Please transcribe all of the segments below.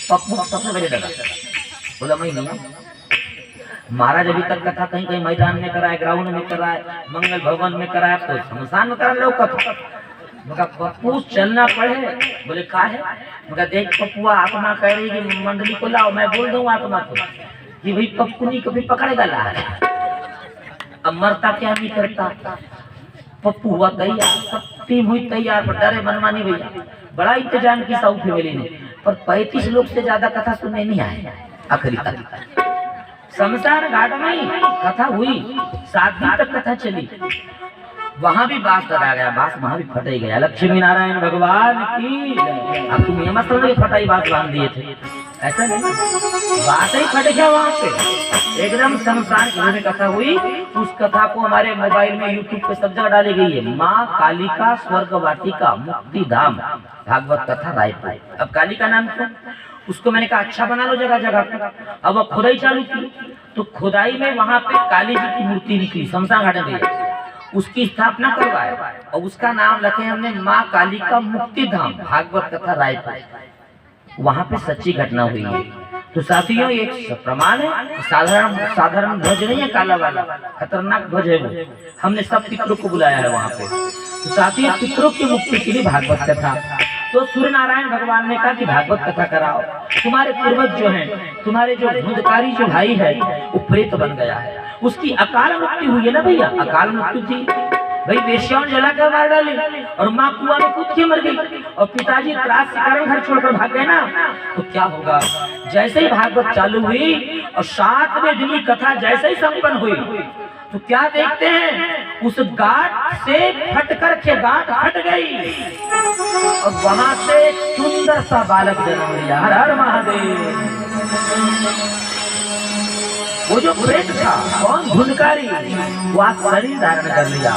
पप्पू सबसे पहले डरा, बोला मैं नहीं। महाराज अभी तक कथा कहीं कहीं मैदान में कराए, ग्राउंड में कराए, मंगल भवन में कराए, तो शमशान में करा लो कथा। मगर पप्पू चलना पड़े। बोले का है? मगर देख पप्पुआ आत्मा कह रही कि मंडली को लाओ, मैं बोल दूं आत्मा को कि भाई पप्पू नहीं कभी पकड़ेगा ला। अब मरता क्या नहीं करता। पप्पू हुआ तैयार, सब टीम हुई तैयार, पर डरे मनमानी भैया। बड़ा इंतजाम की साउथ फैमिली ने, पर 35 लोग से ज्यादा कथा सुनने नहीं आए आखिरी तक। शमशान घाट में कथा हुई, 7 दिन तक कथा चली। वहां भी बांस लगा गया, बांस वहां भी फटे गया। लक्ष्मी नारायण भगवान की। अब तुम ये मत समझो फटाई बांस बांध दिए थे, ऐसा नहीं, बात ही फट गया वहां पे एकदम। शमशान घाट में कथा हुई। उस कथा को हमारे मोबाइल में यूट्यूब पे सब जगह डाली गई है। माँ कालिका स्वर्ग वाटिका मुक्ति धाम भागवत कथा रायपुर। अब कालिका नाम क्यों? उसको मैंने कहा अच्छा बना लो जगह जगह पे। अब खुदाई चालू की, तो खुदाई में वहां पे काली जी की मूर्ति निकली शमशान घाट में, उसकी स्थापना करवाए और उसका नाम रखे हमने माँ कालिका मुक्ति धाम भागवत कथा रायपुर। वहां पे सच्ची घटना हुई है। तो साथियों एक प्रमाण है, साधारण ध्वज नहीं है, काला वाला खतरनाक ध्वज है वो। हमने सब पितरों को बुलाया है वहां पे। तो साथियों पितरों की मुक्ति के लिए भागवत कथा। तो सूर्य नारायण भगवान ने कहा कि भागवत कथा कराओ। तुम्हारे पूर्वज जो हैं, तुम्हारे जो धुंधकारी जो भाई है वो प्रेत बन गया है, उसकी अकाल मृत्यु हुई है ना भैया, अकाल मृत्यु थी भाई। वेश्याओं जला कर मार डाली और माँ कुआं में कूद के मर गई और पिताजी त्रास के कारण घर छोड़कर भाग गए ना। तो क्या होगा? जैसे ही भागवत चालू हुई और 7वें दिन की कथा जैसे ही संपन्न हुई, तो क्या देखते हैं? उस गांठ से फट करके गांठ हट गई और वहां से एक सुंदर सा बालक जन्म लिया। हर हर महादेव। वो जो प्रेत था कौन? धुंधकारी, वो शरीर धारण कर लिया,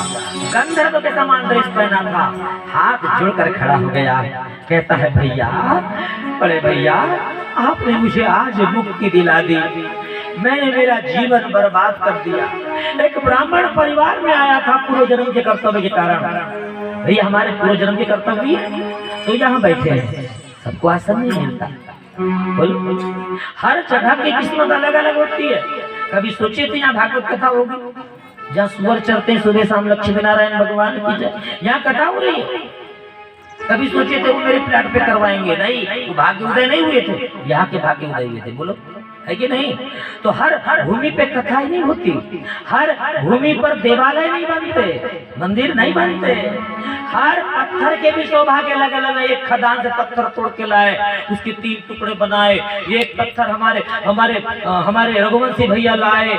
गंधर्व के समान ड्रेस पहना था, हाथ जोड़कर खड़ा हो गया। कहता है भैया, बड़े भैया आपने मुझे आज मुक्ति दिला दी, मैंने मेरा जीवन बर्बाद कर दिया। एक ब्राह्मण परिवार में आया था पूर्व जन्म के कर्तव्य के कारण। भैया हमारे पूर्व जन्म के कर्तव्य तो यहाँ बैठे हैं, सबको आसन नहीं मिलता। हर जगह की किस्मत अलग अलग होती है। कभी सोचे थे यहाँ भागवत कथा होगी, जहाँ सुअर चरते हैं सुबह शाम लक्ष्मी नारायण भगवान की जय, यहाँ कथा हो रही है। कभी सोचे थे वो मेरे प्लाट पे करवाएंगे, नहीं, वो भाग्य उदय नहीं हुए थे, यहाँ के भाग्य उदय हुए थे। बोलो है कि नहीं? तो हर भूमि पे कथा ही नहीं होती, हर भूमि पर देवालय नहीं बनते, मंदिर नहीं बनते। हर पत्थर के भी सौभाग्य अलग अलग है। एक खदान से पत्थर तोड़ के लाए, उसके 3 टुकड़े बनाए। एक पत्थर हमारे रघुवंशी भैया लाए,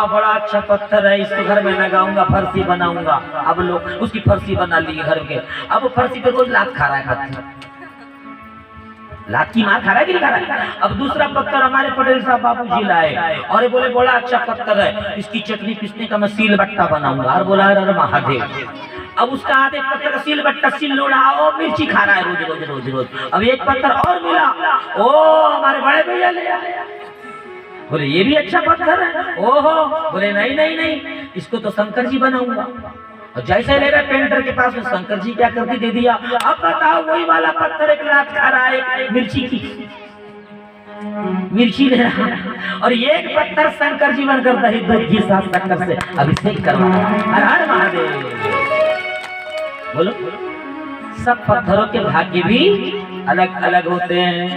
बड़ा अच्छा पत्थर है, इसको घर में लगाऊंगा, फर्शी बनाऊंगा। अब लोग उसकी फर्शी बना ली घर के। अब फर्शी पे रोज लात खा रहा है पत्थर, लात की मार खा रहा है कि नहीं खा रहा है। अब दूसरा पत्थर हमारे पटेल साहब बाबूजी लाए और ये बोले बड़ा अच्छा पत्थर है, इसकी चटनी पीसने का मैं सील बट्टा बनाऊंगा। और बोला अरे महादेव। अब उसका आधे पत्थर का सील बट्टा सील लोड़ा और मिर्ची खा रहा है रोज रोज रोज रोज। अब एक पत्थर और मिला, ओ हमारे बड़े भैया ले आया, बोले ये भी अच्छा पत्थर है। ओहो, बोले नहीं नहीं नहीं, इसको तो शंकर जी बनाऊंगा। और जैसे ले रहे पेंटर के पास, शंकर जी क्या करके दे दिया। अब बताओ वही वाला पत्थर एक लात खा रहा है मिर्ची की, मिर्ची ले रहा है। और एक पत्थर शंकर जी बनकर दही दूध घी साथ शक्कर से अभिषेक करवा। हर हर महादेव। बोलो सब पत्थरों के भाग्य भी अलग अलग होते हैं,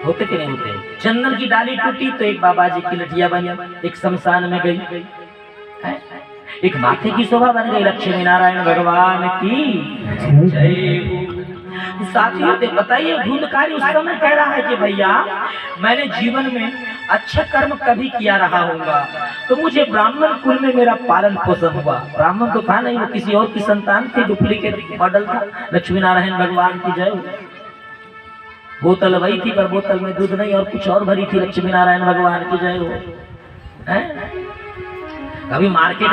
होते कि नहीं होते? चंदन की डाली टूटी तो एक बाबा जी की लठिया बनी, एक शमशान में गई, एक माथे की शोभा बन गई। लक्ष्मी नारायण भगवान की जय। साथियों बताइए, धुंधकारी उस समय कह रहा है कि भैया मैंने जीवन में अच्छा कर्म कभी किया रहा होगा, तो मुझे ब्राह्मण कुल में मेरा पालन पोषण हुआ। ब्राह्मण तो था नहीं, वो किसी और की संतान थी, डुप्लीकेट मॉडल था। लक्ष्मी नारायण भगवान की जय। बोतल वही थी पर बोतल में दूध नहीं और कुछ और भरी थी। लक्ष्मी नारायण भगवान की जय हो। कभी मार्केट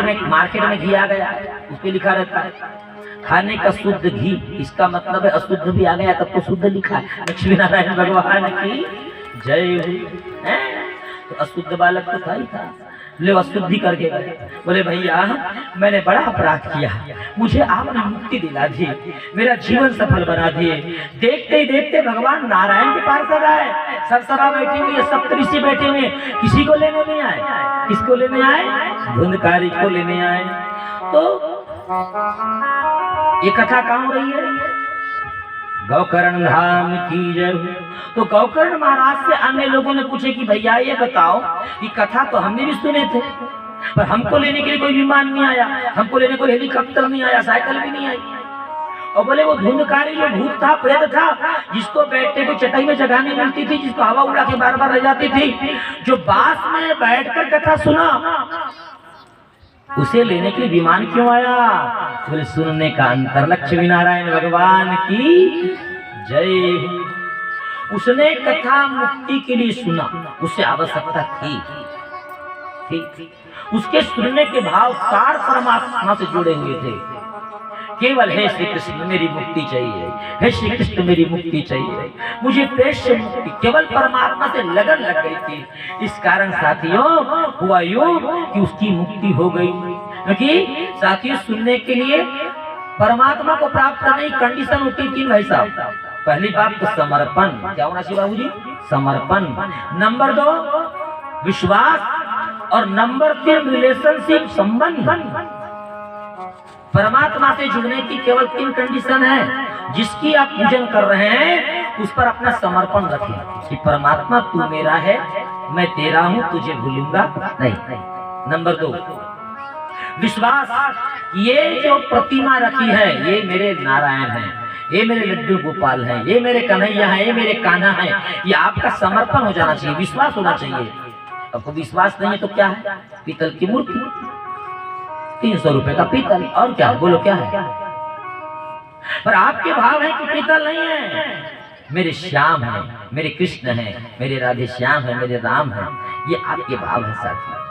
में घी आ गया, उस पे लिखा रहता है खाने का शुद्ध घी, इसका मतलब है अशुद्ध भी आ गया तब तो शुद्ध लिखा है। लक्ष्मी नारायण भगवान की जय हुई। तो अशुद्ध बालक तो था ही था, ले शुद्धि करके गए। बोले भैया मैंने बड़ा अपराध किया, मुझे आपने मुक्ति दिला दी, मेरा जीवन सफल बना दिए। देखते ही देखते भगवान नारायण के पार्षद आए, सब सभा बैठी हुई है, सप्तऋषि बैठे हुए, किसी को लेने नहीं आए। किसको लेने आए? धुंधकारी को लेने आए। तो ये कथा कहाँ हो रही है? गौकर्ण धाम की जय। तो गौकर्ण महाराज से अन्य लोगों ने पूछे कि भैया ये बताओ, ये कथा तो हमने भी सुने थे, पर हमको लेने के लिए कोई विमान नहीं आया, हमको लेने कोई हेलीकॉप्टर नहीं आया, साइकिल भी नहीं आई। और बोले वो धुंधकारी जो भूत था, प्रेत था, जिसको बैठने को चटाई में जगह नहीं मिलती थी, जिसको हवा उड़ा के बार बार रह जाती थी, जो बास में बैठकर कथा सुना, उसे लेने के लिए विमान क्यों आया? बोले सुनने का अंतर। लक्ष्मी नारायण भगवान की जय। उसने कथा मुक्ति के लिए सुना, उसे आवश्यकता थी। उसके सुनने के भाव तार परमात्मा से जुड़े हुए थे। केवल हे श्री कृष्ण मेरी मुक्ति चाहिए, हे श्री कृष्ण मेरी मुक्ति चाहिए, मुझे प्रेत से मुक्ति, केवल परमात्मा से लगन लग गई थी। इस कारण साथियों हुआ यूं कि उसकी मुक्ति हो गई। क्योंकि साथियों सुनने के लिए परमात्मा को प्राप्त करने की कंडीशन होती थी भाई साहब। पहली बात तो समर्पण, क्या होना चाहिए बाबूजी? समर्पण। नंबर 2 विश्वास, और नंबर 3 रिलेशनशिप, संबंध। परमात्मा से जुड़ने की केवल 3 कंडीशन है। जिसकी आप पूजन कर रहे हैं उस पर अपना समर्पण रखें कि परमात्मा तू मेरा है, मैं तेरा हूं, तुझे भूलूंगा नहीं। नंबर 2 विश्वास, ये जो प्रतिमा रखी है ये मेरे नारायण हैं, ये मेरे लड्डू गोपाल हैं, ये मेरे कन्हैया हैं, ये मेरे कान्हा हैं, ये आपका समर्पण हो जाना चाहिए, विश्वास होना चाहिए। आपको विश्वास नहीं है तो क्या है? पीतल की मूर्ति, 300 रुपए का पीतल, और क्या? बोलो क्या है? पर आपके भाव है कि पीतल नहीं है, मेरे श्याम है, मेरे कृष्ण है, मेरे राधे श्याम है, मेरे राम है, ये आपके भाव है साथी।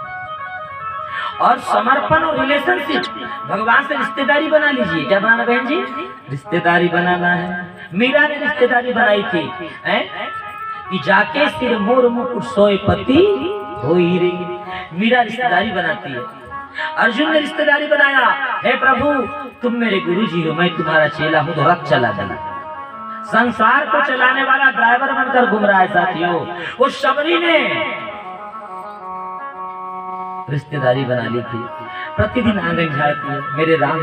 और समर्पण और रिलेशनशिप, भगवान से रिश्तेदारी बना लीजिए। क्या बनाना बहन जी? रिश्तेदारी बनाना है। मीरा ने रिश्तेदारी बनाई थी कि जाके सिर मोर मुकुट सोए पति होई रे। मीरा रिश्तेदारी बनाती है। अर्जुन ने रिश्तेदारी बनाया, हे प्रभु तुम मेरे गुरुजी हो, मैं तुम्हारा चेला हूं, तो रथ चला देना। संसार को चलाने वाला ड्राइवर बनकर घूम रहा है साथियों। वो शबरी ने रिश्तेदारी बना ली थी, प्रतिदिन आंगन झाड़ती है, मेरे राम